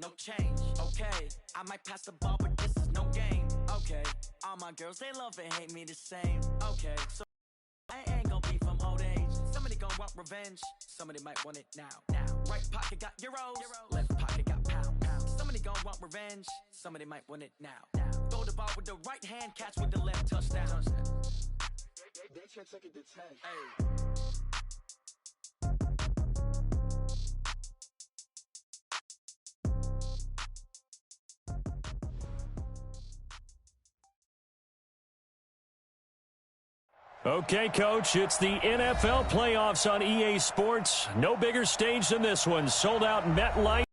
no change. Okay, I might pass the ball, but this is no game. Okay, all my girls, they love and hate me the same. Okay, so I ain't gonna be from old age. Somebody gonna want revenge. Somebody might want it now. Right pocket got euros. Left pocket got pound. Somebody gonna want revenge. Somebody might want it now. Throw the ball with the right hand, catch with the left, touchdown. They can't take it to 10. Hey. Okay, Coach, it's the NFL playoffs on EA Sports. No bigger stage than this one. Sold out MetLife.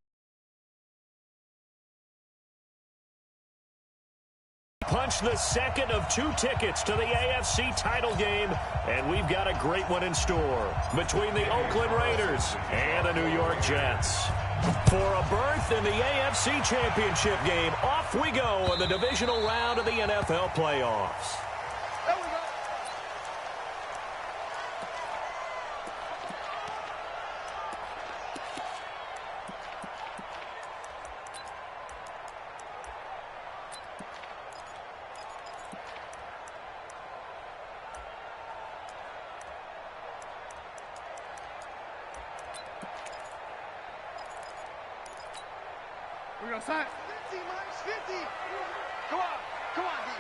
Punch the second of 2 tickets to the AFC title game, and we've got a great one in store between the Oakland Raiders and the New York Jets. For a berth in the AFC Championship game, off we go in the divisional round of the NFL playoffs. We're going to sign. 50 minus 50. Come on, D.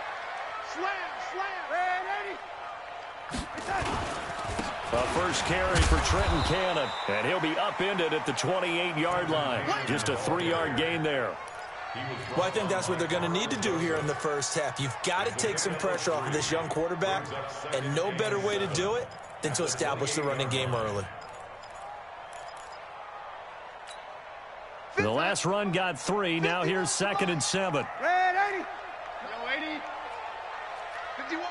Slam. A first carry for Trenton Cannon, and he'll be upended at the 28-yard line. Just a 3-yard gain there. Well, I think that's what they're going to need to do here in the first half. You've got to take some pressure off of this young quarterback, and no better way to do it than to establish the running game early. The last run got 3. Now here's 2nd and 7. Red 80. Hello, 80. 51,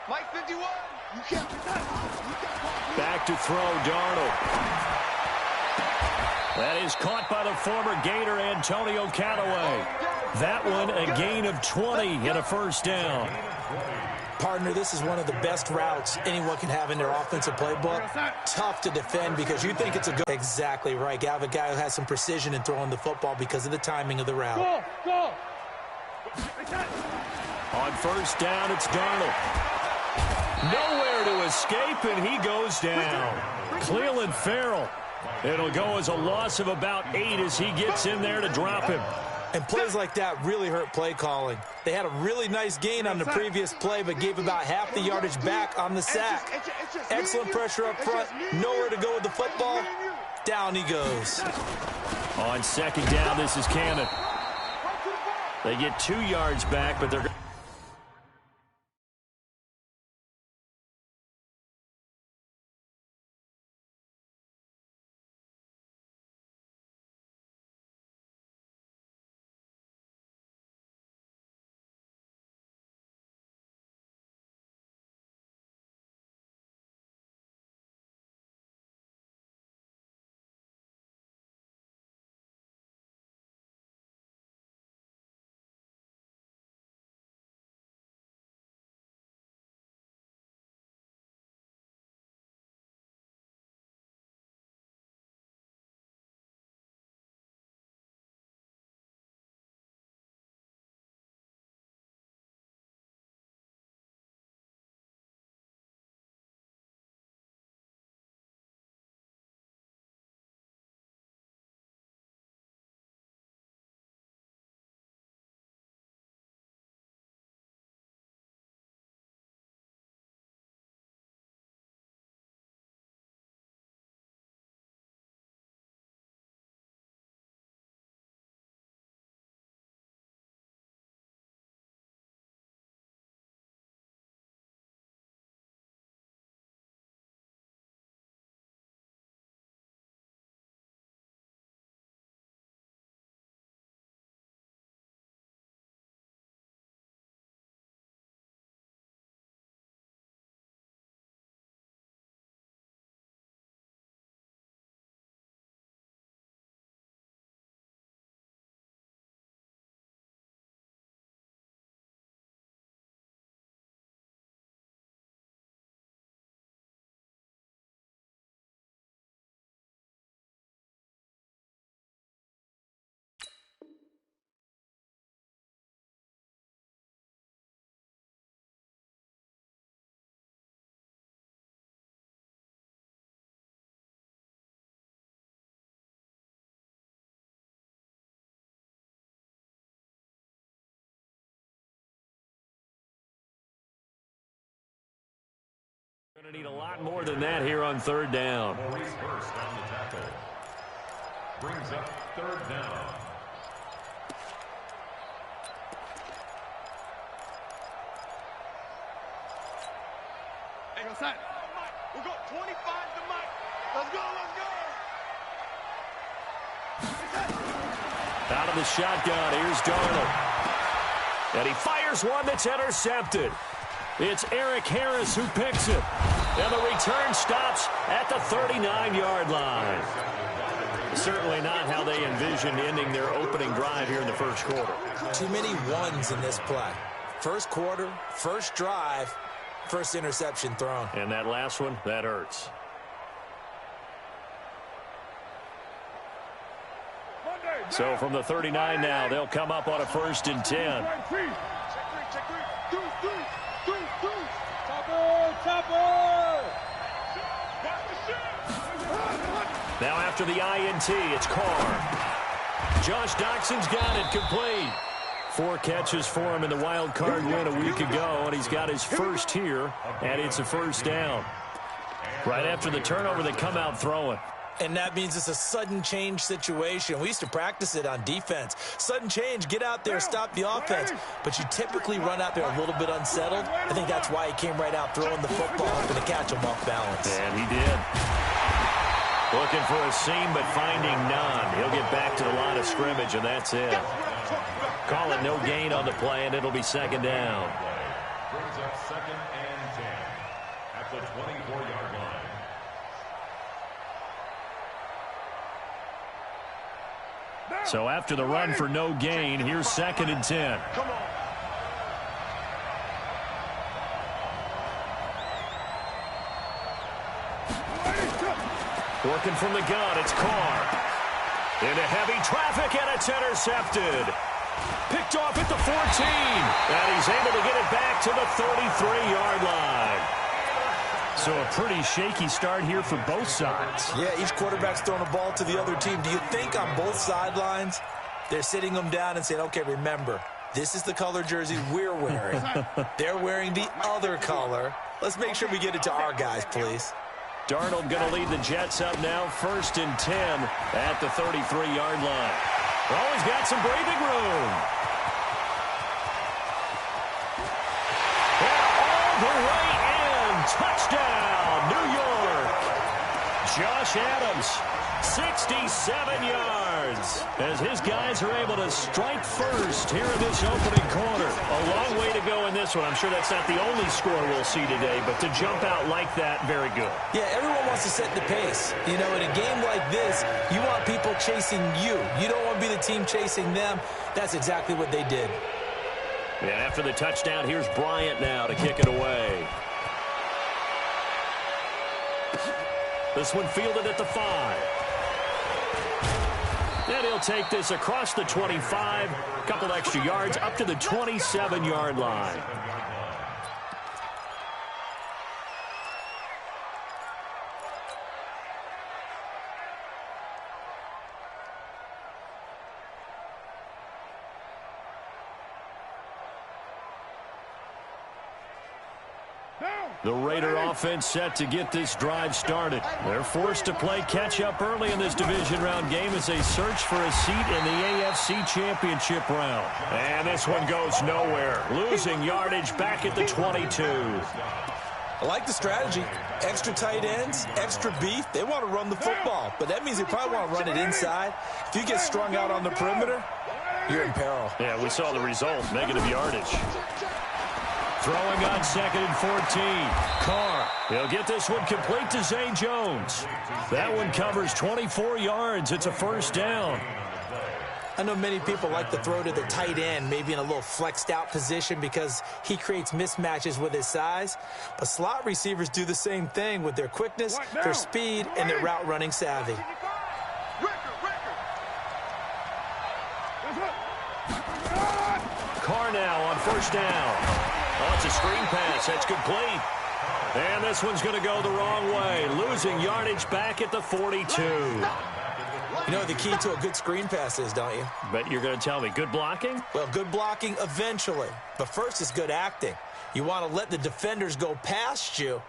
Mike 51. You can't do that. Back to throw, Darnold. That is caught by the former Gator, Antonio Callaway. That one a gain of 20 and a first down. Partner, this is one of the best routes anyone can have in their offensive playbook. Tough to defend because you think it's a good... Exactly right. You have a guy who has some precision in throwing the football because of the timing of the route. Go. On first down, it's Darnold. Nowhere to escape, and he goes down. Clelin Ferrell. It'll go as a loss of about 8 as he gets in there to drop him. And plays like that really hurt play calling. They had a really nice gain on the previous play, but gave about half the yardage back on the sack. Excellent pressure up front. Nowhere to go with the football. Down he goes. On second down, this is Cannon. They get 2 yards back, but they're... Going to need a lot more than that here on third down. Maurice Hurst on the tackle. Brings up third down. Hey, go side. We'll go 25 to Mike. Let's go, let's go. Out of the shotgun, here's Darnold. And he fires one that's intercepted. It's Eric Harris who picks it. And the return stops at the 39-yard line. Certainly not how they envisioned ending their opening drive here in the first quarter. Too many ones in this play. First quarter, first drive, first interception thrown. And that last one, that hurts. So from the 39 now, they'll come up on a 1st and 10. Now after the INT, it's Carr. Josh Doxson's got it complete. 4 catches for him in the wild card win a week ago, and he's got his first here, and it's a first down. Right after the turnover, they come out throwing. And that means it's a sudden change situation. We used to practice it on defense. Sudden change, get out there, stop the offense. But you typically run out there a little bit unsettled. I think that's why he came right out throwing the football, hoping to catch him off balance. And he did. Looking for a seam, but finding none. He'll get back to the line of scrimmage, and that's it. Call it no gain on the play, and it'll be second down. Brings up 2nd and 10 at the 24-yard line. So after the run for no gain, here's 2nd and 10. Come on. Working from the gun, it's Carr. Into heavy traffic, and it's intercepted. Picked off at the 14. And he's able to get it back to the 33-yard line. So a pretty shaky start here for both sides. Yeah, each quarterback's throwing a ball to the other team. Do you think on both sidelines they're sitting them down and saying, okay, remember, this is the color jersey we're wearing. They're wearing the other color. Let's make sure we get it to our guys, please. Darnold going to lead the Jets up now, 1st and 10 at the 33-yard line. Oh, he's got some breathing room. And all the way in. Touchdown, New York. Josh Adams, 67 yards, as his guys are able to strike first here in this opening quarter. A long way to go in this one. I'm sure that's not the only score we'll see today, but to jump out like that, very good. Yeah, everyone wants to set the pace. You know, in a game like this, you want people chasing you. You don't want to be the team chasing them. That's exactly what they did. And after the touchdown, here's Bryant now to kick it away. This one fielded at the 5. And he'll take this across the 25, a couple extra yards up to the 27-yard line. The Raider offense set to get this drive started. They're forced to play catch-up early in this division round game as they search for a seat in the AFC Championship round. And this one goes nowhere. Losing yardage back at the 22. I like the strategy. Extra tight ends, extra beef. They want to run the football, but that means they probably want to run it inside. If you get strung out on the perimeter, you're in peril. Yeah, we saw the result, negative yardage. Throwing on 2nd and 14. Carr. He'll get this one complete to Zay Jones. That one covers 24 yards. It's a first down. I know many people like to throw to the tight end, maybe in a little flexed out position because he creates mismatches with his size. But slot receivers do the same thing with their quickness, their speed, and their route running savvy. Carr now on first down. Oh, it's a screen pass. That's complete. And this one's going to go the wrong way. Losing yardage back at the 42. You know what the key to a good screen pass is, don't you? But you're going to tell me, good blocking? Well, good blocking eventually. But first is good acting. You want to let the defenders go past you,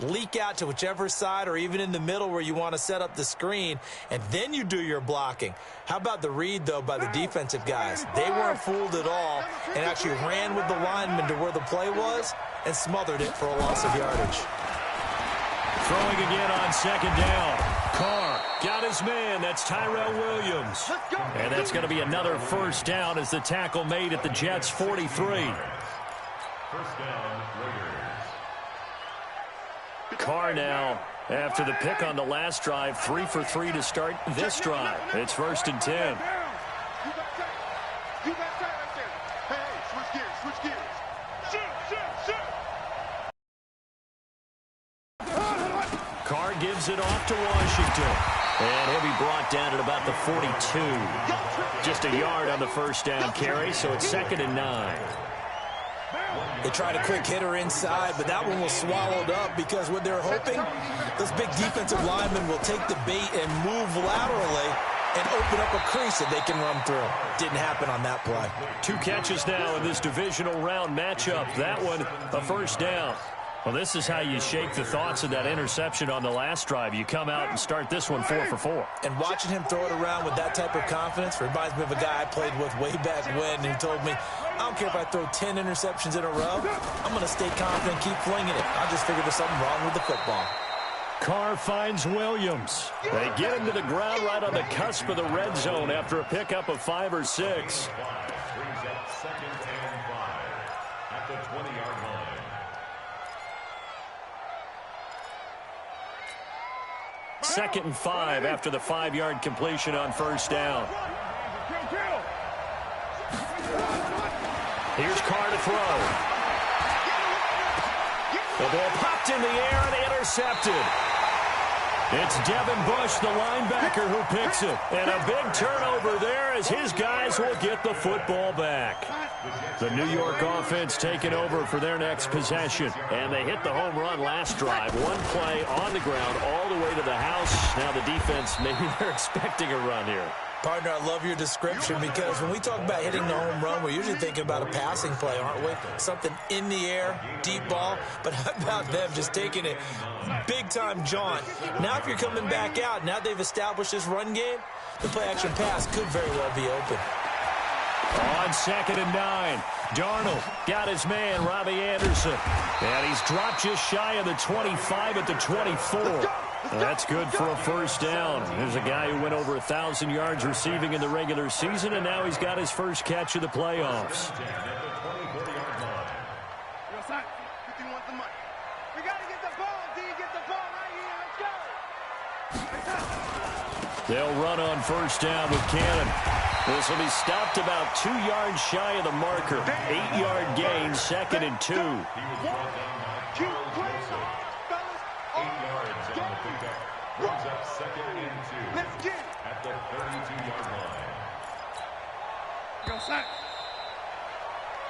leak out to whichever side or even in the middle where you want to set up the screen, and then you do your blocking. How about the read, though, by the defensive guys? They weren't fooled at all and actually ran with the lineman to where the play was and smothered it for a loss of yardage. Throwing again on second down. Carr got his man. That's Tyrell Williams. And that's going to be another first down as the tackle made at the Jets' 43. First down, Raiders. Carr now, after the pick on the last drive, 3 for 3 to start this drive. It's 1st and 10. You got tight right there. Hey, switch gears, switch gears. Shoot. Carr gives it off to Washington. And he'll be brought down at about the 42. Just a yard on the first down carry, so it's 2nd and 9. They tried a quick hitter inside, but that one was swallowed up because what they're hoping, those big defensive linemen will take the bait and move laterally and open up a crease that they can run through. Didn't happen on that play. 2 catches now in this divisional round matchup. That one, a first down. Well, this is how you shake the thoughts of that interception on the last drive. You come out and start this one 4 for 4. And watching him throw it around with that type of confidence reminds me of a guy I played with way back when who told me, I don't care if I throw 10 interceptions in a row, I'm going to stay confident, keep flinging it. I just figured there's something wrong with the football. Carr finds Williams. They get him to the ground right on the cusp of the red zone after a pickup of 5 or 6. Brings up 2nd and 5 at the 20-yard line. Second and 5 after the 5-yard completion on first down. Here's Carr to throw. The ball popped in the air and intercepted. It's Devin Bush, the linebacker, who picks it. And a big turnover there as his guys will get the football back. The New York offense taking over for their next possession. And they hit the home run last drive. One play on the ground all the way to the house. Now the defense, maybe they're expecting a run here. Partner, I love your description because when we talk about hitting the home run, we're usually thinking about a passing play, aren't we? Something in the air, deep ball. But how about them just taking it big-time jaunt? Now if you're coming back out, now they've established this run game, the play-action pass could very well be open. On 2nd and 9, Darnold got his man, Robbie Anderson. And he's dropped just shy of the 25 at the 24. That's good for a first down. There's a guy who went over 1,000 yards receiving in the regular season, and now he's got his first catch of the playoffs. They'll run on first down with Cannon. This will be stopped about 2 yards shy of the marker. 8-yard gain, 2nd and 2. 8 yards on the pickup. Brings up 2nd and 2 at the 32-yard line.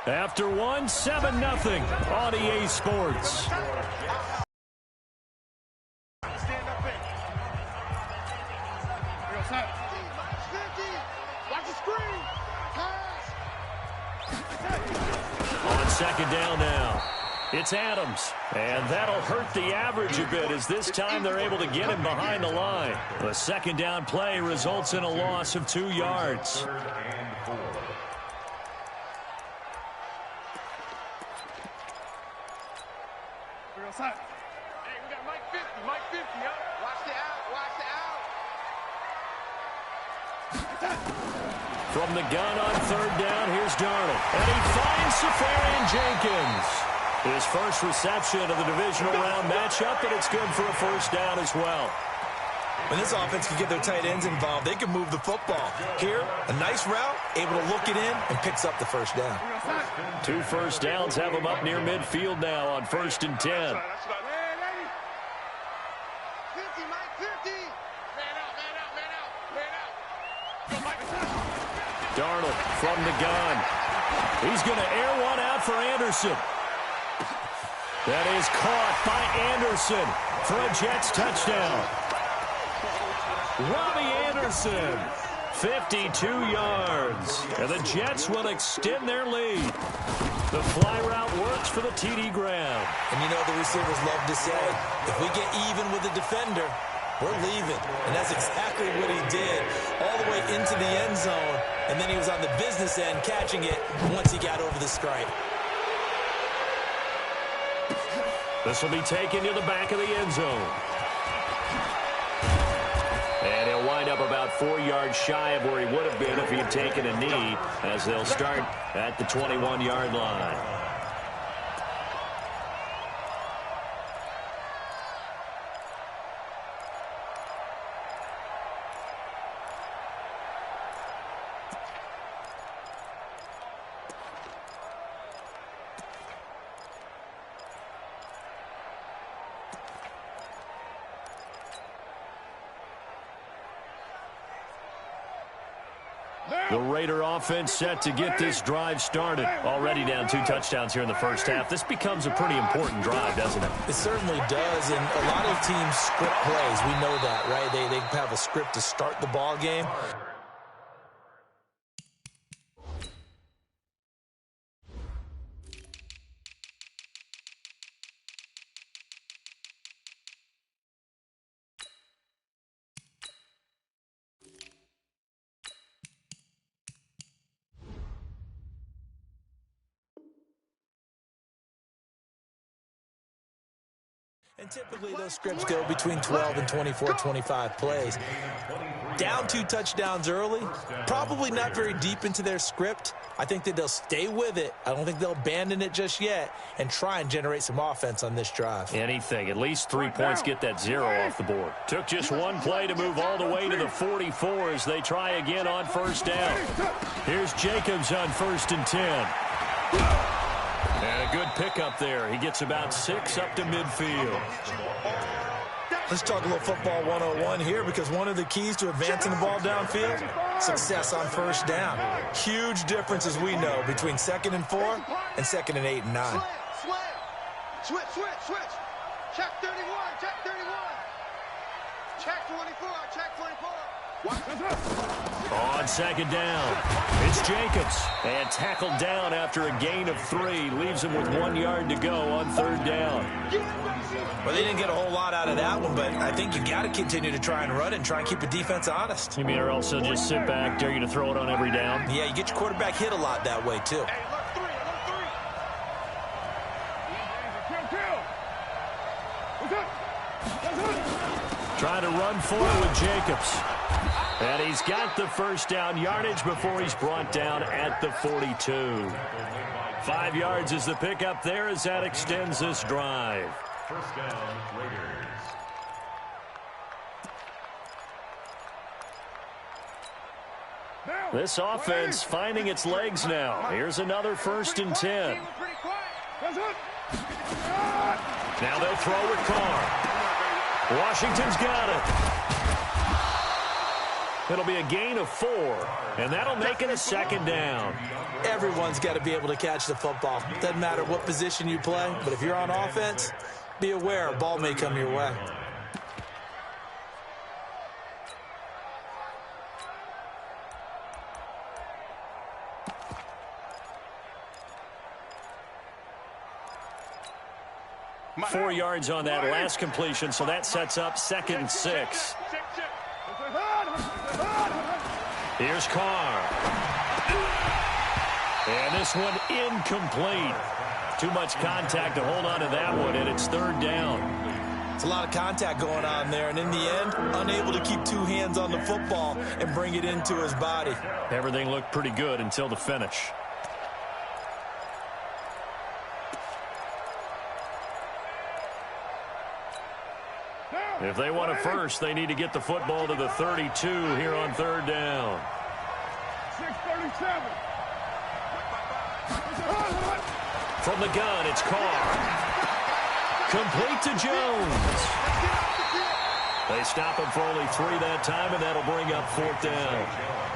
After 1, 7-0 on EA Sports. On 2nd down now, it's Adams. And that'll hurt the average a bit as this time they're able to get him behind the line. The 2nd down play results in a loss of 2 yards. 3rd and 4. Hey, we got Mike 50, yo. Watch the out, watch the out. From the gun on 3rd down, here's Darnold. And he finds Safarian Jenkins. His first reception of the divisional round matchup, and it's good for a first down as well. When this offense can get their tight ends involved, they can move the football. Here, a nice route, able to look it in, and picks up the first down. 2 first downs have them up near midfield now on 1st and 10. Darnold from the gun. He's going to air one out for Anderson. That is caught by Anderson for a Jets touchdown. Robbie Anderson 52 yards. And the Jets will extend their lead. The fly route works for the TD grab. And you know the receivers love to say, if we get even with the defender, we're leaving. And that's exactly what he did, all the way into the end zone. And then he was on the business end catching it once he got over the stripe. This will be taken to the back of the end zone. And he'll wind up about 4 yards shy of where he would have been if he had taken a knee, as they'll start at the 21-yard line. The Raider offense set to get this drive started. Already down 2 touchdowns here in the first half. This becomes a pretty important drive, doesn't it? It certainly does, and a lot of teams script plays. We know that, right? They have a script to start the ball game. And typically those scripts go between 12 and 24, 25 plays. Down 2 touchdowns early, probably not very deep into their script. I think that they'll stay with it. I don't think they'll abandon it just yet and try and generate some offense on this drive. Anything. At least 3 points get that 0 off the board. Took just 1 play to move all the way to the 44 as they try again on first down. Here's Jacobs on 1st and 10. And a good pickup there. He gets about 6 up to midfield. Let's talk a little football 101 here, because one of the keys to advancing the ball downfield, success on first down. Huge difference, as we know, between 2nd and 4 and 2nd and 8 and 9. Switch. Check 31, check 31. Check 24, check 24. On 2nd down, it's Jacobs. And tackled down after a gain of 3. Leaves him with 1 yard to go on 3rd down. Well, they didn't get a whole lot out of that one, but I think you got to continue to try and run it and try and keep the defense honest. You mean, or else they'll just sit back, dare you to throw it on every down? Yeah, you get your quarterback hit a lot that way, too. Trying to run forward with Jacobs. And he's got the first down yardage before he's brought down at the 42. 5 yards is the pickup there as that extends this drive. First down, Raiders. This offense finding its legs now. Here's another 1st and 10. Now they'll throw with Carr. Washington's got it. It'll be a gain of 4, and that'll make it a 2nd down. Everyone's got to be able to catch the football. Doesn't matter what position you play, but if you're on offense, be aware a ball may come your way. Four yards on that last completion, so that sets up 2nd and 6. Here's Carr. And this one incomplete. Too much contact to hold on to that one, and it's 3rd down. It's a lot of contact going on there, and in the end, unable to keep 2 hands on the football and bring it into his body. Everything looked pretty good until the finish. If they want a first, they need to get the football to the 32 here on 3rd down. 6:37. From the gun, it's Carr. Complete to Jones. They stop him for only 3 that time, and that'll bring up 4th down.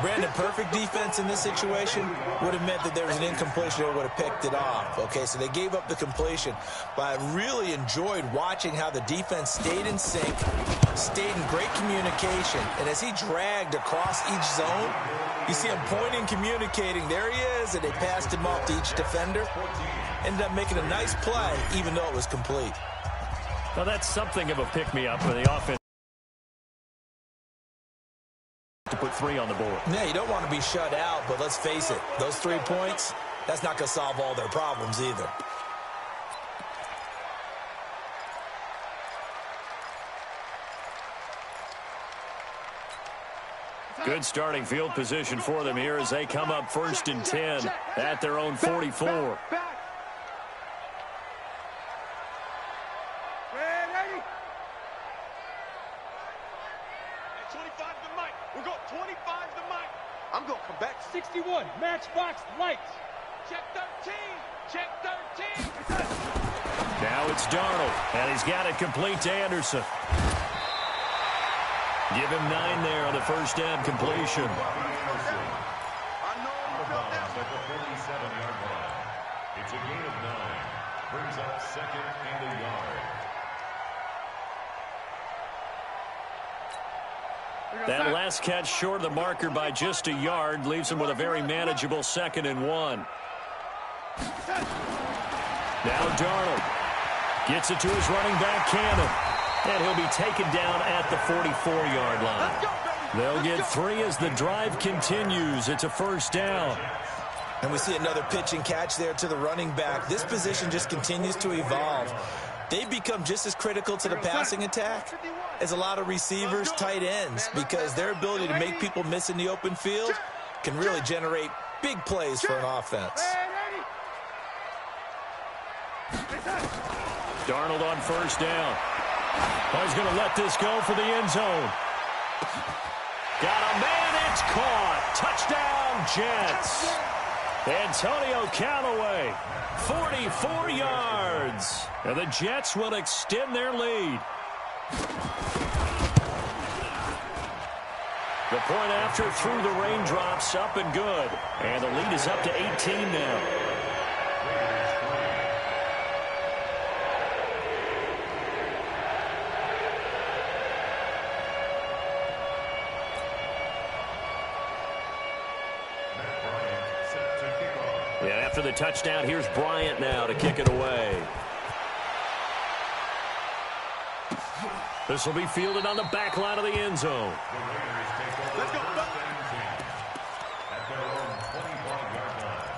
Brandon, perfect defense in this situation would have meant that there was an incompletion that would have picked it off. Okay, so they gave up the completion. But I really enjoyed watching how the defense stayed in sync, stayed in great communication. And as he dragged across each zone, you see him pointing, communicating. There he is, and they passed him off to each defender. Ended up making a nice play, even though it was complete. Well, that's something of a pick-me-up for the offense to put 3 on the board. Yeah, you don't want to be shut out, but let's face it, those 3 points, that's not going to solve all their problems either. Good starting field position for them here as they come up 1st and 10 at their own 44. I'm going to come back. 61, matchbox lights. Check 13. Check 13. Now it's Darnold, and he's got it complete to Anderson. Give him 9 there on the first down completion. At the 47-yard line. It's a gain of 9. Brings up 2nd and a yard. That last catch short of the marker by just a yard leaves him with a very manageable 2nd and 1. Now Darnold gets it to his running back, Cannon. And he'll be taken down at the 44-yard line. They'll get 3 as the drive continues. It's a first down. And we see another pitch and catch there to the running back. This position just continues to evolve. They've become just as critical to the passing attack as a lot of receivers, tight ends, because their ability to make people miss in the open field can really generate big plays for an offense. Darnold on first down. Oh, he's going to let this go for the end zone. Got a man, it's caught. Touchdown, Jets. Antonio Callaway, 44 yards. And the Jets will extend their lead. The point after through the raindrops, up and good. And the lead is up to 18 now. Yeah, after the touchdown, here's Bryant now to kick it away. This will be fielded on the back line of the end zone. Let's go. At their own 25-yard line.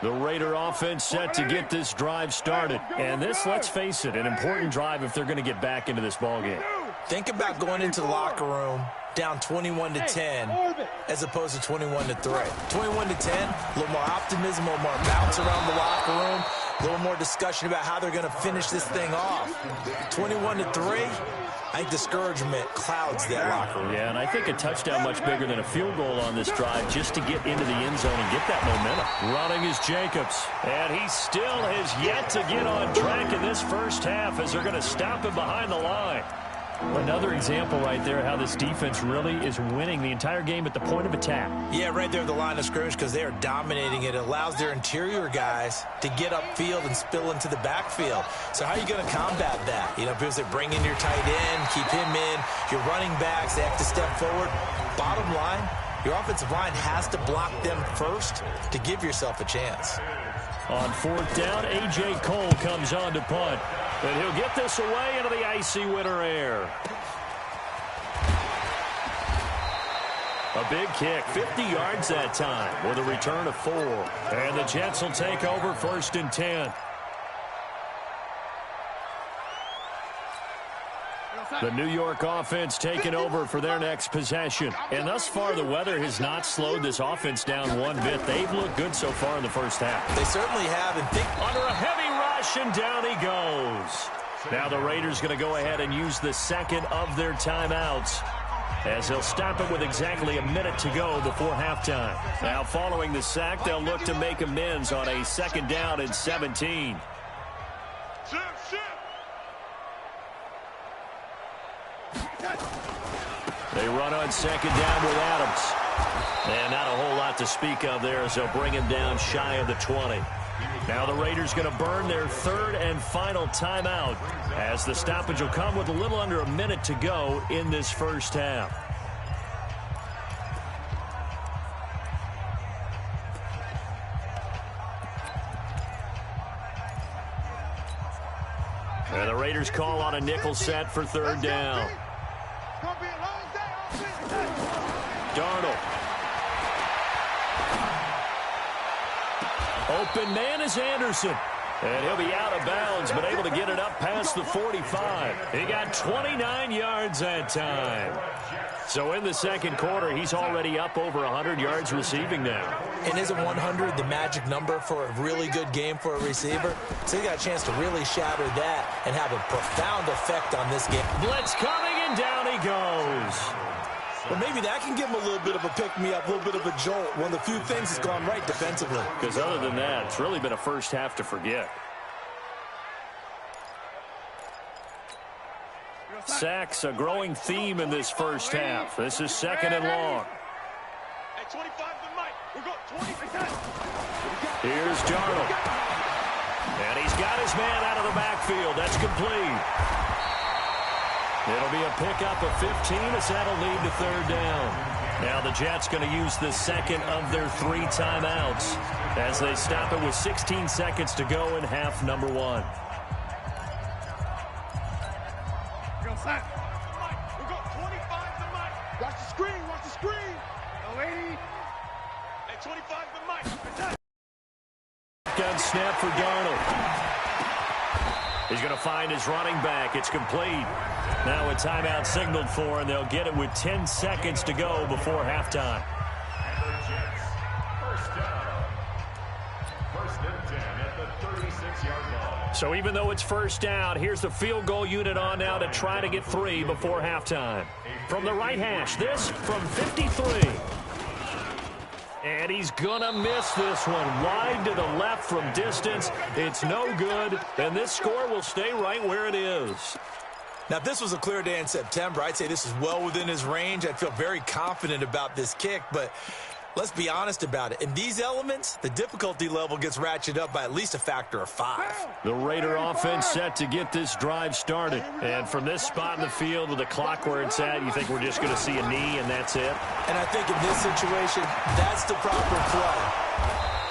The Raider offense set to get this drive started. And this, let's face it, an important drive if they're going to get back into this ballgame. Think about going into the locker room down 21-10 as opposed to 21-3. 21-10, a little more optimism, a little more bounce around the locker room, a little more discussion about how they're going to finish this thing off. 21-3, I think discouragement clouds that locker room. Yeah, and I think a touchdown much bigger than a field goal on this drive just to get into the end zone and get that momentum. Running is Jacobs, and he still has yet to get on track in this first half as they're going to stop him behind the line. Another example right there how this defense really is winning the entire game at the point of attack. Yeah, right there at the line of scrimmage because they are dominating it. It allows their interior guys to get upfield and spill into the backfield. So how are you going to combat that? You know, people say bring in your tight end, keep him in. Your running backs, they have to step forward. Bottom line, your offensive line has to block them first to give yourself a chance. On fourth down, A.J. Cole comes on to punt. And he'll get this away into the icy winter air. A big kick, 50 yards that time with a return of 4. And the Jets will take over 1st and 10. The New York offense taking over for their next possession. And thus far, the weather has not slowed this offense down one bit. They've looked good so far in the first half. They certainly have. And think under a heavy rush, and down he goes. Now the Raiders going to go ahead and use the second of their timeouts. as they'll stop it with exactly a minute to go before halftime. Now, following the sack, they'll look to make amends on a 2nd down and 17. They run on 2nd down with Adams. And not a whole lot to speak of there as they'll bring him down shy of the 20. Now the Raiders going to burn their 3rd and final timeout as the stoppage will come with a little under a minute to go in this first half. And the Raiders call on a nickel set for 3rd down. Darnold. Open man is Anderson. And he'll be out of bounds, but able to get it up past the 45. He got 29 yards that time. So in the 2nd quarter, he's already up over 100 yards receiving now. And isn't 100 the magic number for a really good game for a receiver? So he got a chance to really shatter that and have a profound effect on this game. Blitz coming, and down he goes. Well, maybe that can give him a little bit of a pick-me-up, a little bit of a jolt. One of the few things that's gone right defensively. Because other than that, it's really been a first half to forget. Sacks, a growing theme in this first half. This is 2nd and long. Here's Darnold. And he's got his man out of the backfield. That's complete. It'll be a pickup of 15 as that'll lead to 3rd down. Now the Jets going to use the 2nd of their 3 timeouts as they stop it with 16 seconds to go in half number 1. Watch the screen, watch the screen. No, 80. At 25 the mic. Gun snap for Darnold. He's going to find his running back. It's complete. Now a timeout signaled for, and they'll get it with 10 seconds to go before halftime. And the Jets, 1st down. 1st and 10 at the 36-yard line. So even though it's 1st down, here's the field goal unit on now to try to get 3 before halftime. From the right hash, this from 53. And he's gonna miss this one. Wide to the left from distance. It's no good, and this score will stay right where it is. Now, if this was a clear day in September, I'd say this is well within his range. I'd feel very confident about this kick, but let's be honest about it. In these elements, the difficulty level gets ratcheted up by at least a factor of 5. The Raider offense set to get this drive started. And from this spot in the field with the clock where it's at, you think we're just going to see a knee and that's it? And I think in this situation, that's the proper play.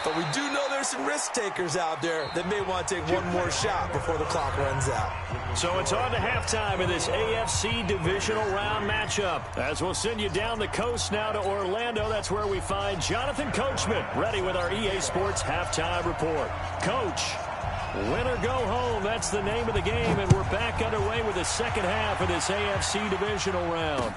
But we do know there's some risk takers out there that may want to take one more shot before the clock runs out. So it's on to halftime in this AFC divisional round matchup. As we'll send you down the coast now to Orlando, that's where we find Jonathan Coachman ready with our EA Sports halftime report. Coach, win or go home, that's the name of the game, and we're back underway with the 2nd half of this AFC divisional round.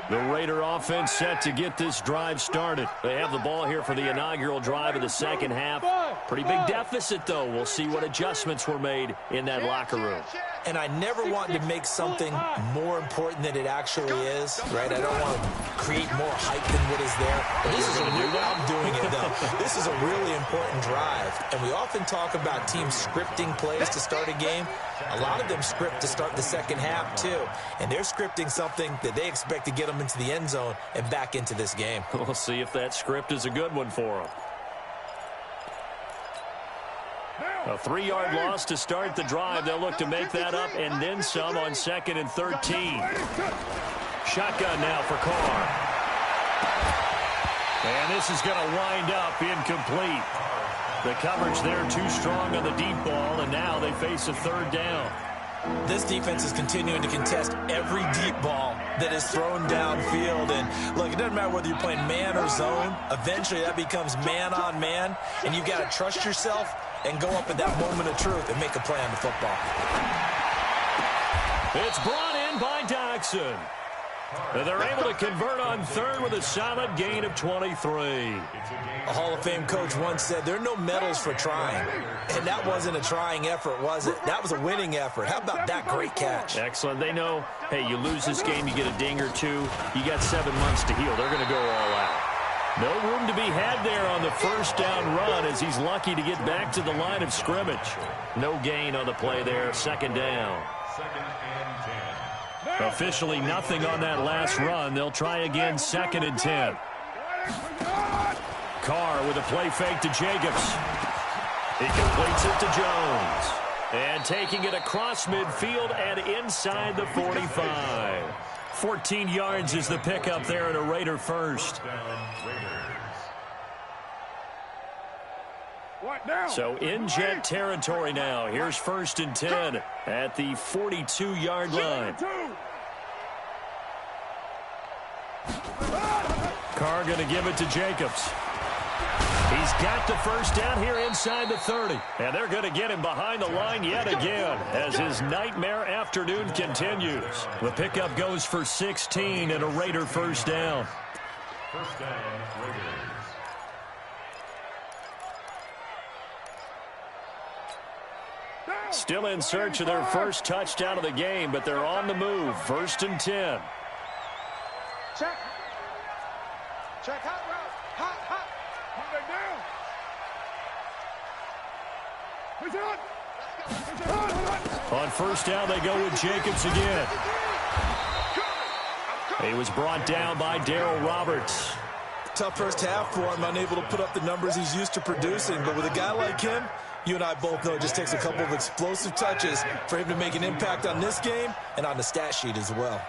The Raider offense set to get this drive started. They have the ball here for the inaugural drive of the 2nd half. Pretty big deficit, though. We'll see what adjustments were made in that locker room. And I never want to make something more important than it actually is, right? I don't want to create more hype than what is there. But this is I'm doing it, though. This is a really important drive. And we often talk about teams scripting plays to start a game. A lot of them script to start the 2nd half, too. And they're scripting something that they expect to get them into the end zone and back into this game. We'll see if that script is a good one for them. A 3-yard loss to start the drive. They'll look to make that up and then some on 2nd and 13. Shotgun now for Carr. And this is going to wind up incomplete. The coverage there too strong on the deep ball, and now they face a 3rd down. This defense is continuing to contest every deep ball that is thrown downfield. And, look, it doesn't matter whether you're playing man or zone. Eventually, that becomes man-on-man, and you've got to trust yourself and go up at that moment of truth and make a play on the football. It's brought in by Doxson. And they're able to convert on third with a solid gain of 23. A Hall of Fame coach once said, there are no medals for trying. And that wasn't a trying effort, was it? That was a winning effort. How about that great catch? Excellent. They know, hey, you lose this game, you get a ding or two. You got 7 months to heal. They're going to go all out. No room to be had there on the first down run as he's lucky to get back to the line of scrimmage. No gain on the play there. Second down. Officially nothing on that last run. They'll try again, 2nd and 10. Carr with a play fake to Jacobs. He completes it to Jones. And taking it across midfield and inside the 45. 14 yards is the pickup there at a Raider first. So in Jet territory now. Here's 1st and 10 at the 42-yard line. Carr going to give it to Jacobs. He's got the first down here inside the 30. And they're going to get him behind the line yet again as his nightmare afternoon continues. The pickup goes for 16 and a Raider first down. First down, Raiders. Still in search of their first touchdown of the game, but they're on the move. 1st and 10. Check. Check hot route. Hot. Push it on. On first down, they go with Jacobs again. He was brought down by Darryl Roberts. Tough first half for him, unable to put up the numbers he's used to producing. But with a guy like him, you and I both know it just takes a couple of explosive touches for him to make an impact on this game and on the stat sheet as well.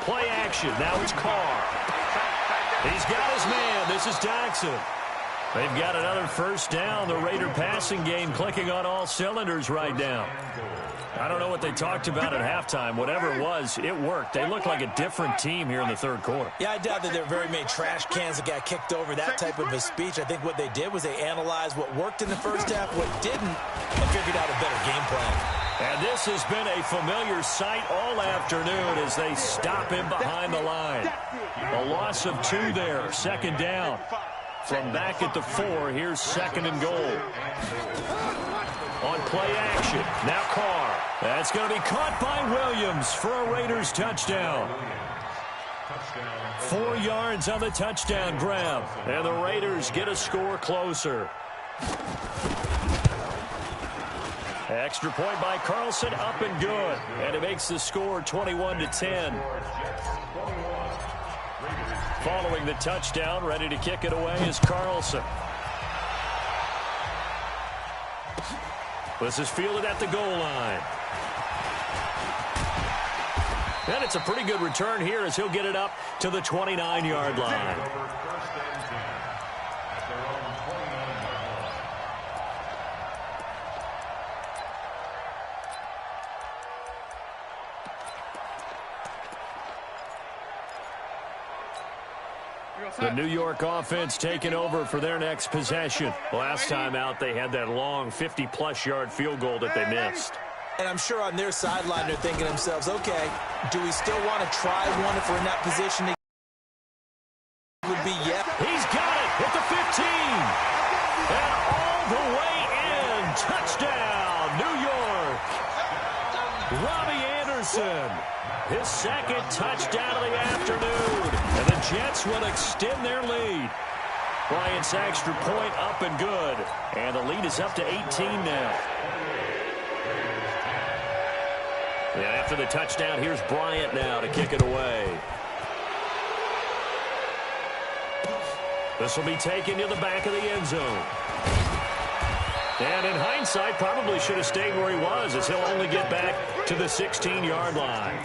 Play action. Now it's Carr. He's got his man. This is Jackson. They've got another first down. The Raider passing game clicking on all cylinders right now. I don't know what they talked about at halftime. Whatever it was, it worked. They look like a different team here in the third quarter. Yeah, I doubt that there are very many trash cans that got kicked over, that type of a speech. I think what they did was they analyzed what worked in the first half, what didn't, and figured out a better game plan. And this has been a familiar sight all afternoon as they stop him behind the line. A loss of 2 there, 2nd down. From back at the 4, here's 2nd and goal. On play action, now Carr. That's going to be caught by Williams for a Raiders touchdown. 4 yards on the touchdown grab, and the Raiders get a score closer. Extra point by Carlson, up and good. And it makes the score 21-10. Following the touchdown, ready to kick it away is Carlson. This is fielded at the goal line. And it's a pretty good return here as he'll get it up to the 29-yard line. The New York offense taking over for their next possession. Last time out, they had that long 50-plus yard field goal that they missed. And I'm sure on their sideline they're thinking to themselves, okay, do we still want to try one if we're in that position? It would be, yeah. He's got it at the 15. And all the way in. Touchdown, New York. Robbie Anderson. His 2nd touchdown of the afternoon. And the Jets will extend their lead. Bryant's extra point up and good. And the lead is up to 18 now. And after the touchdown, here's Bryant now to kick it away. This will be taken to the back of the end zone. And in hindsight, probably should have stayed where he was as he'll only get back to the 16-yard line.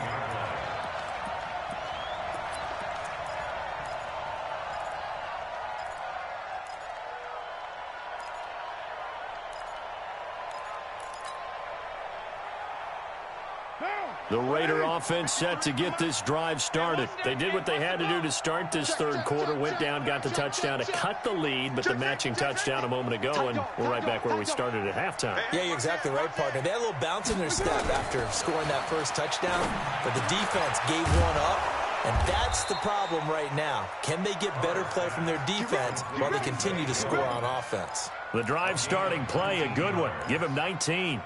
The Raider offense set to get this drive started. They did what they had to do to start this third quarter, went down, got the touchdown to cut the lead, but the matching touchdown a moment ago, and we're right back where we started at halftime. Yeah, you're exactly right, partner. They had a little bounce in their step after scoring that first touchdown, but the defense gave one up, and that's the problem right now. Can they get better play from their defense while they continue to score on offense? The drive starting play, a good one. Give him 19.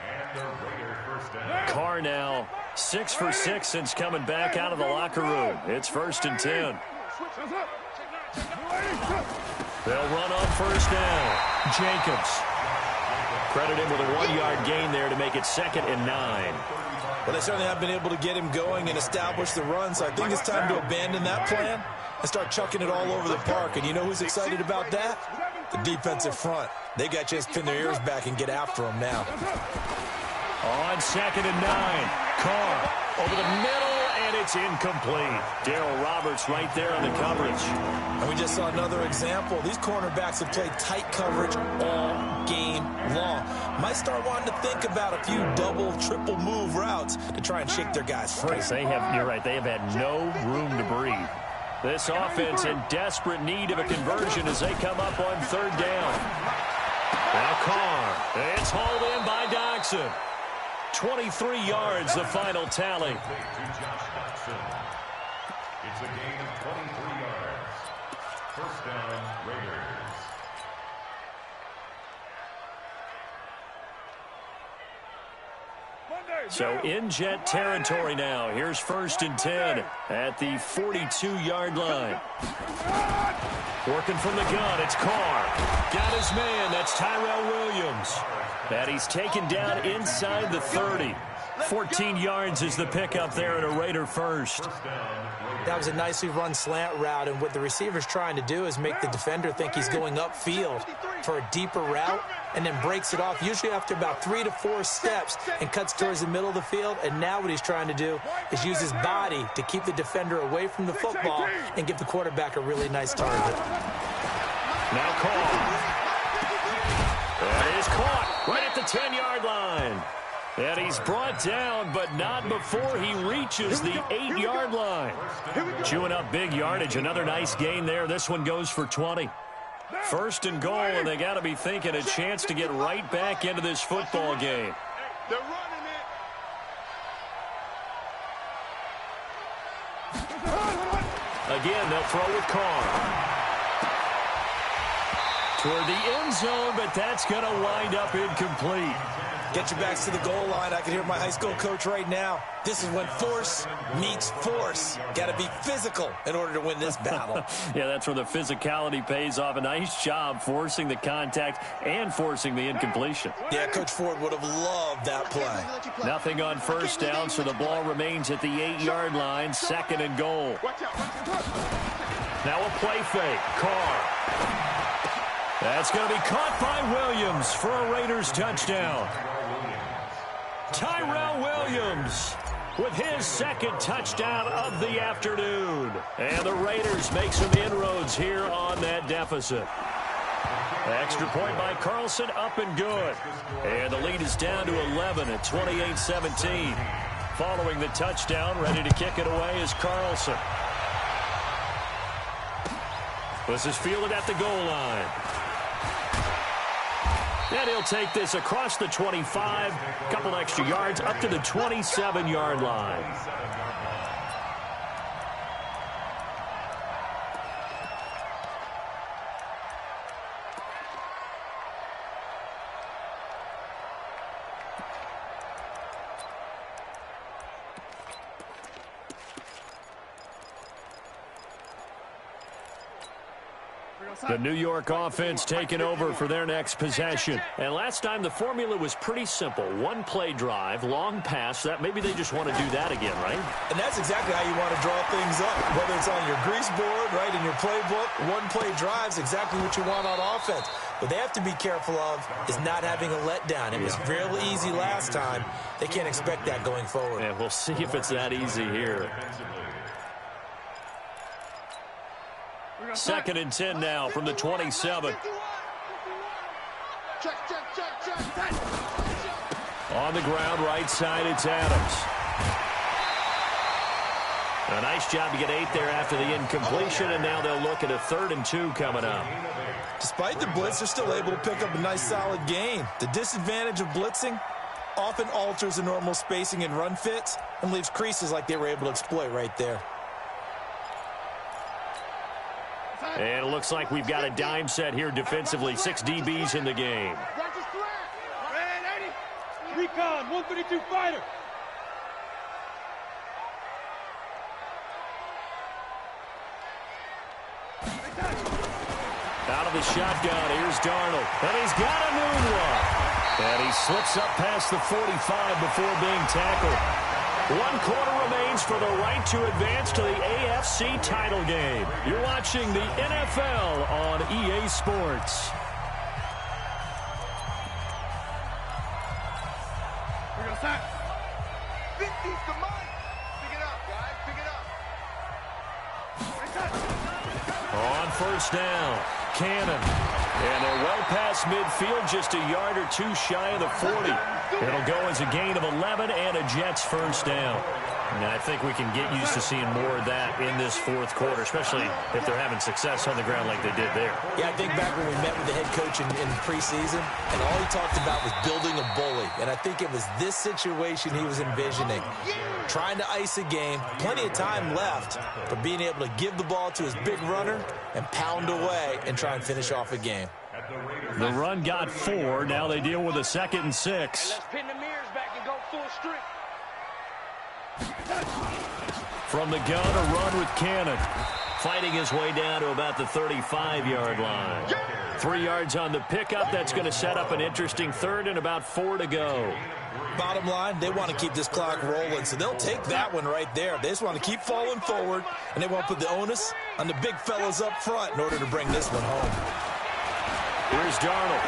Carr now 6 for 6 since coming back out of the locker room. It's 1st and 10. They'll run on first down. Jacobs. Credit him with a 1-yard gain there to make it 2nd and 9. Well, they certainly have been able to get him going and establish the run, so I think it's time to abandon that plan and start chucking it all over the park. And you know who's excited about that? The defensive front. They got a chance to pin their ears back and get after him now. On 2nd and 9. Carr over the middle, and it's incomplete. Darryl Roberts right there on the coverage. And we just saw another example. These cornerbacks have played tight coverage all game long. Might start wanting to think about a few double, triple move routes to try and shake their guys free. You're right, they have had no room to breathe. This offense in desperate need of a conversion as they come up on 3rd down. Now Carr. It's hauled in by Doxson. 23 yards, the final tally. It's a gain of 23 yards. 1st down, Raiders. So in Jet territory now. Here's 1st and 10 at the 42-yard line. Working from the gun, it's Carr. Got his man, that's Tyrell Williams. And he's taken down inside the 30. 14 yards is the pickup there at a Raider first. That was a nicely run slant route, and what the receiver's trying to do is make the defender think he's going upfield for a deeper route and then breaks it off, usually after about 3 to 4 steps, and cuts towards the middle of the field. And now what he's trying to do is use his body to keep the defender away from the football and give the quarterback a really nice target. Now Carr. That is caught right at the 10-yard line. And he's brought down, but not before he reaches the 8-yard line. Chewing up big yardage. Another nice gain there. This one goes for 20. 1st and goal, and they got to be thinking a chance to get right back into this football game. They're running it. Again, they'll throw with Carr. Toward the end zone, but that's going to wind up incomplete. Get your backs to the goal line. I can hear my high school coach right now. This is when force meets force. Got to be physical in order to win this battle. Yeah, that's where the physicality pays off. A nice job forcing the contact and forcing the incompletion. Yeah, Coach Ford would have loved that play. Nothing on 1st down, so the ball remains at the 8-yard line. 2nd and goal. Now a play fake. Carr. That's going to be caught by Williams for a Raiders touchdown. Tyrell Williams with his 2nd touchdown of the afternoon. And the Raiders make some inroads here on that deficit. Extra point by Carlson, up and good. And the lead is down to 11 at 28-17. Following the touchdown, ready to kick it away is Carlson. This is fielded at the goal line. And he'll take this across the 25, couple extra yards, up to the 27-yard line. The New York offense taking over for their next possession. And last time the formula was pretty simple. One play drive, long pass. That maybe they just want to do that again, right? And that's exactly how you want to draw things up. Whether it's on your grease board, right, in your playbook, one play drive's exactly what you want on offense. What they have to be careful of is not having a letdown. It was real easy last time. They can't expect that going forward. Yeah, we'll see if it's that easy here. 2nd and 10 now from the 27. On the ground, right side, it's Adams. A nice job to get 8 there after the incompletion, and now they'll look at a 3rd and 2 coming up. Despite the blitz, they're still able to pick up a nice solid gain. The disadvantage of blitzing often alters the normal spacing and run fits and leaves creases like they were able to exploit right there. And it looks like we've got a dime set here defensively. 6 DBs in the game. Recon, 132 fighter. Out of the shotgun, here's Darnold. And he's got a new one. And he slips up past the 45 before being tackled. 1 quarter remains for the right to advance to the AFC title game. You're watching the NFL on EA Sports. We're going to sack. 50's the mark. Pick it up, guys. Pick it up. On first down, Cannon. And they're well past midfield, just a yard or 2 shy of the 40. It'll go as a gain of 11 and a Jets first down. And I think we can get used to seeing more of that in this 4th quarter, especially if they're having success on the ground like they did there. Yeah, I think back when we met with the head coach in preseason, and all he talked about was building a bully. And I think it was this situation he was envisioning. Trying to ice a game, plenty of time left, but being able to give the ball to his big runner and pound away and try and finish off a game. The run got 4. Now they deal with a 2nd and 6. Let's pin the mirrors back and go full strength. From the gun, a run with Cannon. Fighting his way down to about the 35-yard line. 3 yards on the pickup. That's going to set up an interesting 3rd and about 4 to go. Bottom line, they want to keep this clock rolling, so they'll take that one right there. They just want to keep falling forward, and they want to put the onus on the big fellas up front in order to bring this one home. Here's Darnold.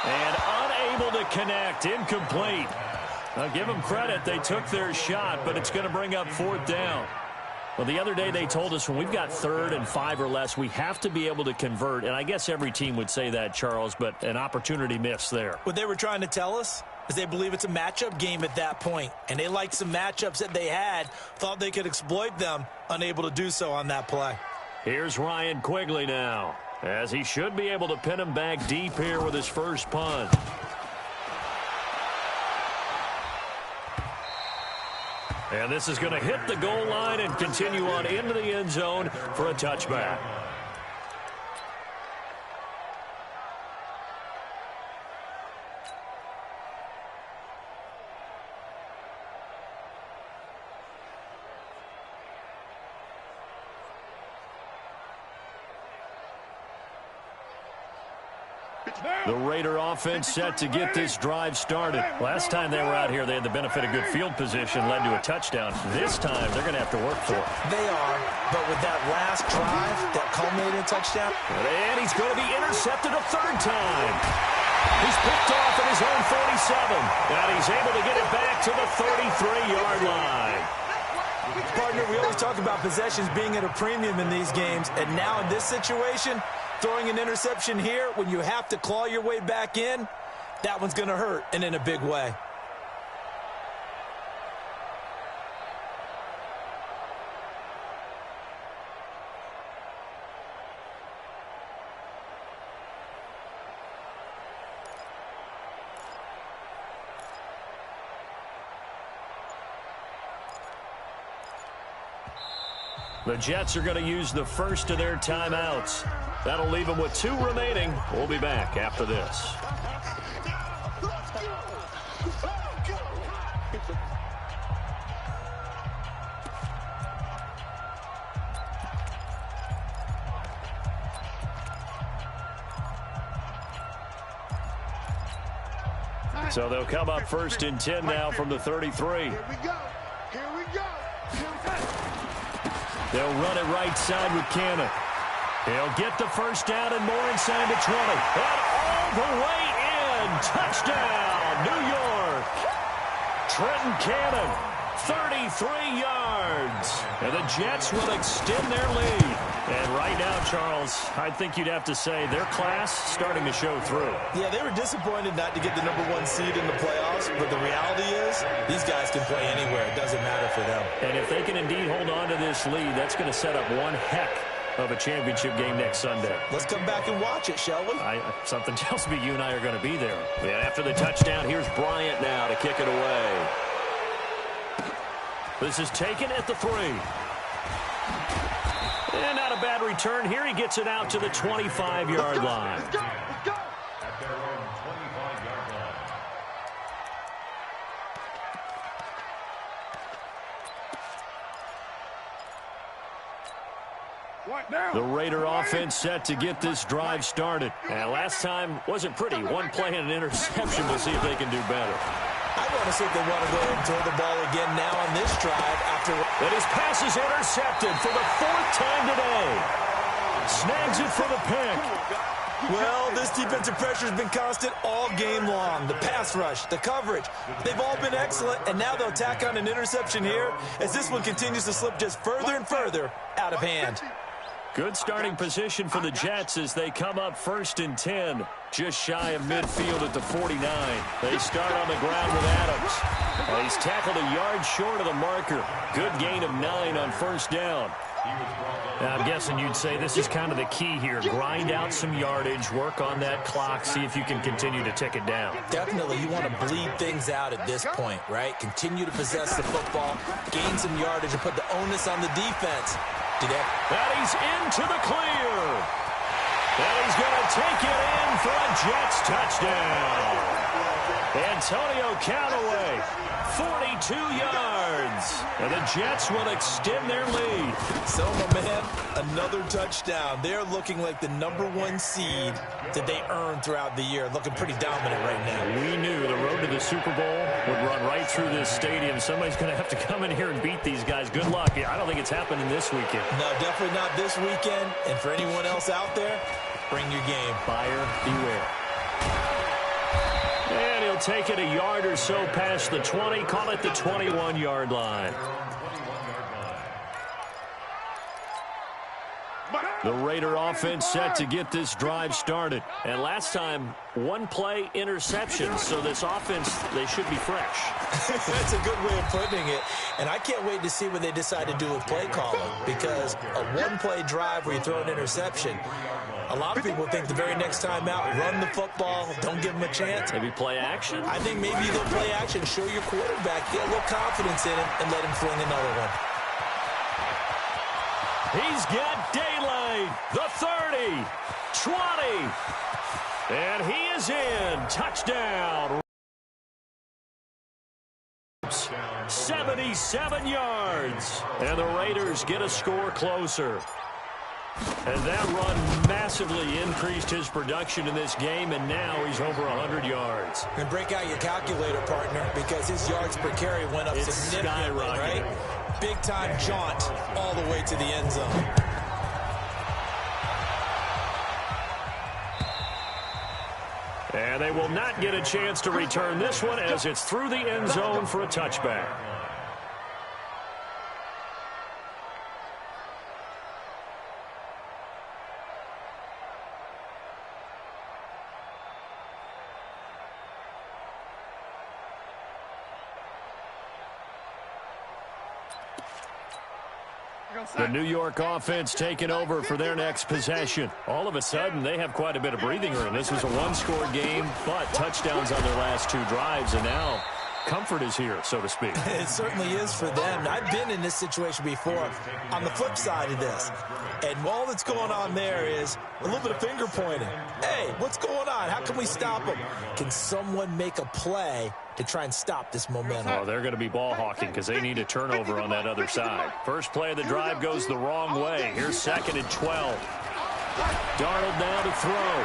And unable to connect. Incomplete. Now, give them credit. They took their shot, but it's going to bring up 4th down. Well, the other day they told us when we've got 3rd and 5 or less, we have to be able to convert. And I guess every team would say that, Charles, but an opportunity missed there. What they were trying to tell us is they believe it's a matchup game at that point. And they liked some matchups that they had, thought they could exploit them, unable to do so on that play. Here's Ryan Quigley now, as he should be able to pin him back deep here with his first punt. And this is going to hit the goal line and continue on into the end zone for a touchback. The Raider offense set to get this drive started. Last time they were out here, they had the benefit of good field position, led to a touchdown. This time, they're going to have to work for it. They are, but with that last drive, that culminated touchdown. And he's going to be intercepted a 3rd time. He's picked off at his own 47, and he's able to get it back to the 33-yard line. Partner, we always talk about possessions being at a premium in these games, and now in this situation, throwing an interception here when you have to claw your way back in, that one's going to hurt, and in a big way. The Jets are going to use the first of their timeouts. That'll leave them with 2 remaining. We'll be back after this. So they'll come up 1st and 10 now from the 33. Here we go. Here we go. They'll run it right side with Cannon. He'll get the first down and more inside the 20. And all the way in. Touchdown, New York. Trenton Cannon, 33 yards. And the Jets will extend their lead. And right now, Charles, I think you'd have to say their class starting to show through. Yeah, they were disappointed not to get the #1 seed in the playoffs, this, but the reality is these guys can play anywhere. It doesn't matter for them. And if they can indeed hold on to this lead, that's going to set up one heck of a championship game next Sunday. Let's come back and watch it, shall we? Something tells me you and I are going to be there. And after the touchdown, here's Bryant now to kick it away. This is taken at the 3. And not a bad return here. He gets it out to the 25-yard line. At their own 25-yard line. The Raider offense set to get this drive started. And last time wasn't pretty. One play and an interception. We'll see if they can do better. I want to see if they want to go ahead and throw the ball again now on this drive after. And his pass is intercepted for the 4th time today. Snags it for the pick. Well, this defensive pressure has been constant all game long. The pass rush, the coverage, they've all been excellent, and now they'll tack on an interception here as this one continues to slip just further and further out of hand. Good starting position for the Jets as they come up 1st and 10, just shy of midfield at the 49. They start on the ground with Adams. He's tackled a yard short of the marker. Good gain of 9 on 1st down. Now, I'm guessing you'd say this is kind of the key here. Grind out some yardage, work on that clock, see if you can continue to tick it down. Definitely, you want to bleed things out at this point, right? Continue to possess the football, gain some yardage, and put the onus on the defense. That he's into the clear. And he's going to take it in for a Jets touchdown. Antonio Callaway, 42 yards. And the Jets will extend their lead. So, my man, another touchdown. They're looking like the #1 seed that they earned throughout the year. Looking pretty dominant right now. We knew the road to the Super Bowl would run right through this stadium. Somebody's going to have to come in here and beat these guys. Good luck. I don't think it's happening this weekend. No, definitely not this weekend. And for anyone else out there, bring your game. Buyer beware. And he'll take it a yard or so past the 20. Call it the 21-yard line. The Raider offense set to get this drive started. And last time, 1-play interception. So this offense, they should be fresh. That's a good way of putting it. And I can't wait to see what they decide to do with play calling. Because a 1-play drive where you throw an interception, a lot of people think the very next time out, run the football, don't give them a chance. Maybe play action? I think maybe they'll play action, show your quarterback, get a little confidence in him, and let him fling another one. He's got daylight. The 30, 20, and he is in. Touchdown. 77 yards. And the Raiders get a score closer. And that run massively increased his production in this game, and now he's over 100 yards. And break out your calculator, partner, because his yards per carry went up significantly, right? Big-time jaunt all the way to the end zone. And they will not get a chance to return this one as it's through the end zone for a touchback. The New York offense taking over for their next possession. All of a sudden, they have quite a bit of breathing room. This was a one-score game, but touchdowns on their last 2 drives, and now comfort is here, so to speak. It certainly is for them. I've been in this situation before on the flip side of this. And all that's going on there is a little bit of finger pointing. Hey, what's going on? How can we stop them? Can someone make a play to try and stop this momentum? Oh, they're going to be ball hawking because they need a turnover on that other side. First play of the drive goes the wrong way. Here's 2nd and 12. Darnold now to throw.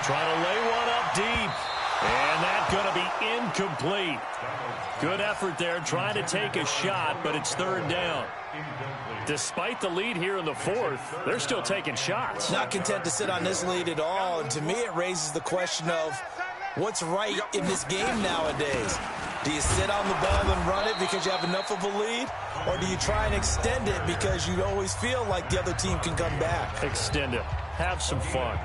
Trying to lay one up deep. And that's going to be incomplete. Good effort there, trying to take a shot, but it's 3rd down. Despite the lead here in the 4th, they're still taking shots. Not content to sit on this lead at all. And to me, it raises the question of what's right in this game nowadays. Do you sit on the ball and run it because you have enough of a lead? Or do you try and extend it because you always feel like the other team can come back? Extend it. Have some fun.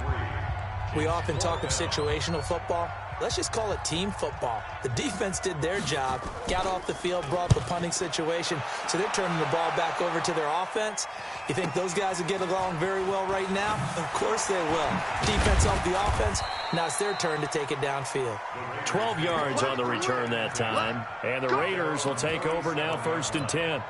We often talk of situational football. Let's just call it team football. The defense did their job, got off the field, brought the punting situation, so they're turning the ball back over to their offense. You think those guys will get along very well right now? Of course they will. Defense helped the offense. Now it's their turn to take it downfield. 12 yards on the return that time. And the Raiders will take over now, 1st and 10.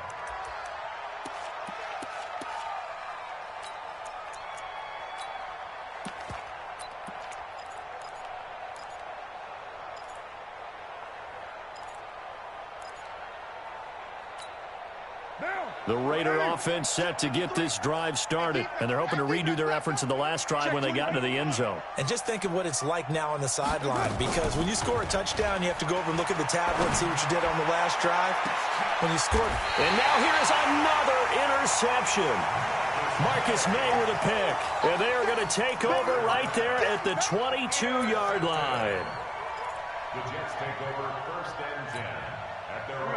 The Raider offense set to get this drive started, and they're hoping to redo their efforts in the last drive when they got into the end zone. And just think of what it's like now on the sideline, because when you score a touchdown, you have to go over and look at the tablet and see what you did on the last drive. When you scored... And now here's another interception. Marcus May with a pick, and they are going to take over right there at the 22-yard line. The Jets take over 1st and 10.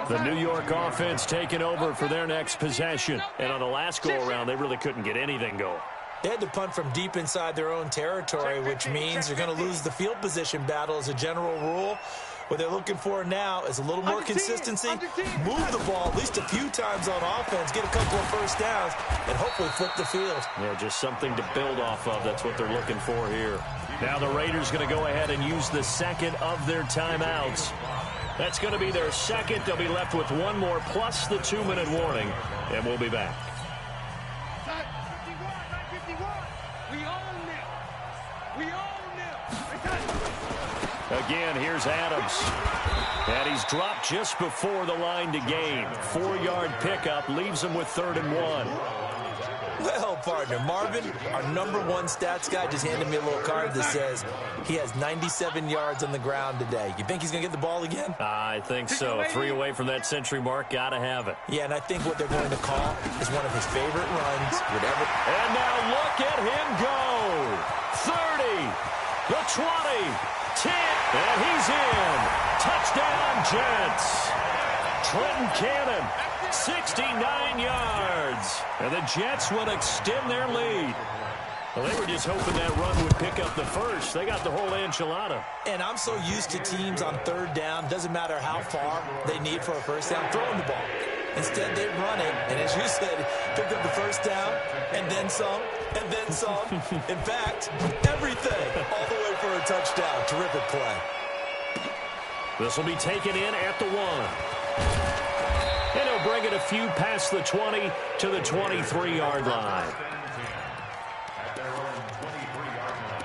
The New York offense taking over for their next possession. And on the last go-around, they really couldn't get anything going. They had to punt from deep inside their own territory, which means they're going to lose the field position battle as a general rule. What they're looking for now is a little more consistency, move the ball at least a few times on offense, get a couple of first downs, and hopefully flip the field. Yeah, just something to build off of. That's what they're looking for here. Now the Raiders going to go ahead and use the second of their timeouts. That's going to be their second. They'll be left with one more plus the 2-minute warning, and we'll be back. Again, here's Adams. And he's dropped just before the line to gain. 4-yard pickup leaves him with 3rd and 1. Well, partner, Marvin, our #1 stats guy, just handed me a little card that says he has 97 yards on the ground today. You think he's going to get the ball again? I think so. 3 away from that century mark. Got to have it. Yeah, and I think what they're going to call is one of his favorite runs. And now look at him go. 30, the 20, 10, and he's in. Touchdown, Jets. Trenton Cannon, 69 yards. And the Jets will extend their lead. Well, they were just hoping that run would pick up the first. They got the whole enchilada. And I'm so used to teams on 3rd down, doesn't matter how far they need for a first down, throwing the ball. Instead, they run it, and as you said, picked up the first down, and then some, and then some. In fact, everything, all the way for a touchdown. Terrific play. This will be taken in at the 1. And he'll bring it a few past the 20 to the 23-yard line. At their own 23-yard line.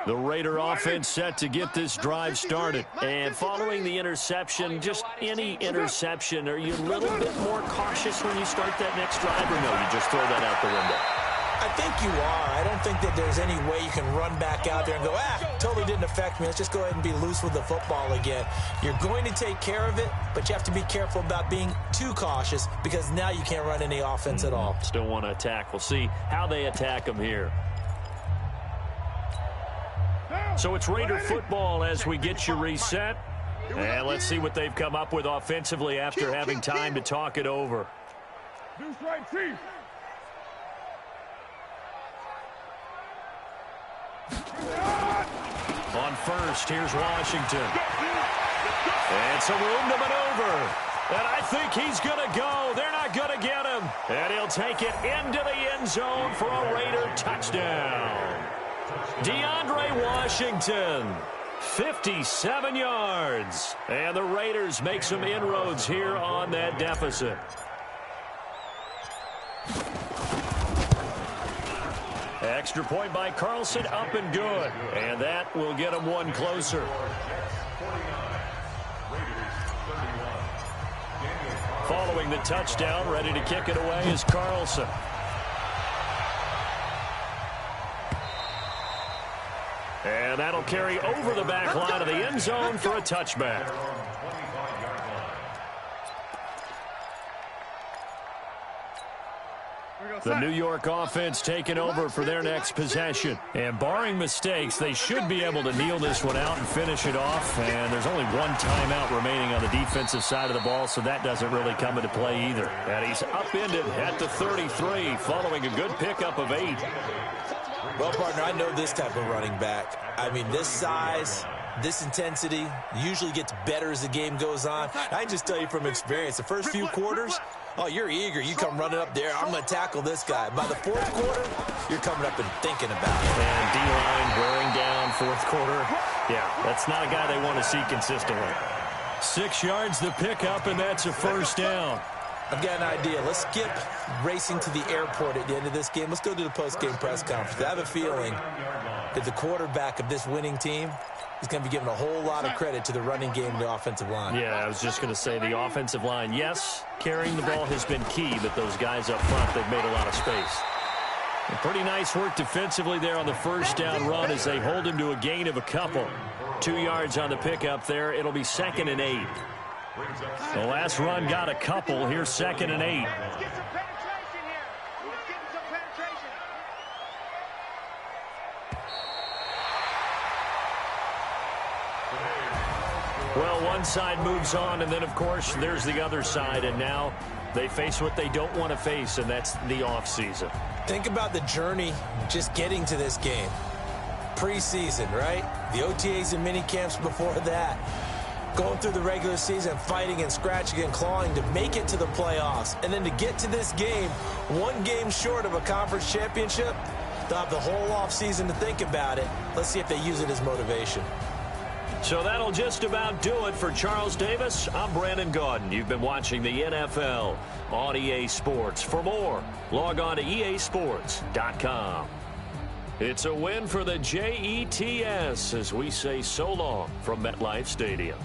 The Raider offense set to get this drive started. And following the interception, just any interception, are you a little bit more cautious when you start that next drive, or no, you just throw that out the window? I think you are. I don't think that there's any way you can run back out there and go, totally didn't affect me. Let's just go ahead and be loose with the football again. You're going to take care of it, but you have to be careful about being too cautious because now you can't run any offense at all. Still want to attack. We'll see how they attack them here. So it's Raider football as we get you reset. And let's see what they've come up with offensively after having time to talk it over. On first, here's Washington. And some room to maneuver. And I think he's going to go. They're not going to get him. And he'll take it into the end zone for a Raider touchdown. DeAndre Washington, 57 yards. And the Raiders make some inroads here on that deficit. Extra point by Carlson, up and good. And that will get them one closer. Following the touchdown, ready to kick it away is Carlson. And that'll carry over the back line of the end zone for a touchback. The New York offense taking over for their next possession. And barring mistakes, they should be able to kneel this one out and finish it off. And there's only one timeout remaining on the defensive side of the ball, so that doesn't really come into play either. And he's upended at the 33 following a good pickup of 8. Well, partner, I know this type of running back. I mean, this size, this intensity usually gets better as the game goes on. I can just tell you from experience, the first few quarters, oh, you're eager. You come running up there. I'm going to tackle this guy. By the fourth quarter, you're coming up and thinking about it. And D-line wearing down fourth quarter. Yeah, that's not a guy they want to see consistently. 6 yards the pickup, and that's a first down. I've got an idea. Let's skip racing to the airport at the end of this game. Let's go to the post-game press conference. I have a feeling that the quarterback of this winning team is going to be given a whole lot of credit to the running game and the offensive line. Yeah, I was just going to say the offensive line. Yes, carrying the ball has been key, but those guys up front, they've made a lot of space. And pretty nice work defensively there on the first down run as they hold him to a gain of a couple. 2 yards on the pickup there. It'll be 2nd and 8. The last run got a couple. Here's 2nd and 8. Let's get some penetration here. Let's get some penetration. Well, one side moves on, and then, of course, there's the other side, and now they face what they don't want to face, and that's the offseason. Think about the journey just getting to this game. Preseason, right? The OTAs and mini camps before that. Going through the regular season, fighting and scratching and clawing to make it to the playoffs. And then to get to this game, one game short of a conference championship, they'll have the whole offseason to think about it. Let's see if they use it as motivation. So that'll just about do it for Charles Davis. I'm Brandon Gaudin. You've been watching the NFL on EA Sports. For more, log on to easports.com. It's a win for the Jets as we say so long from MetLife Stadium.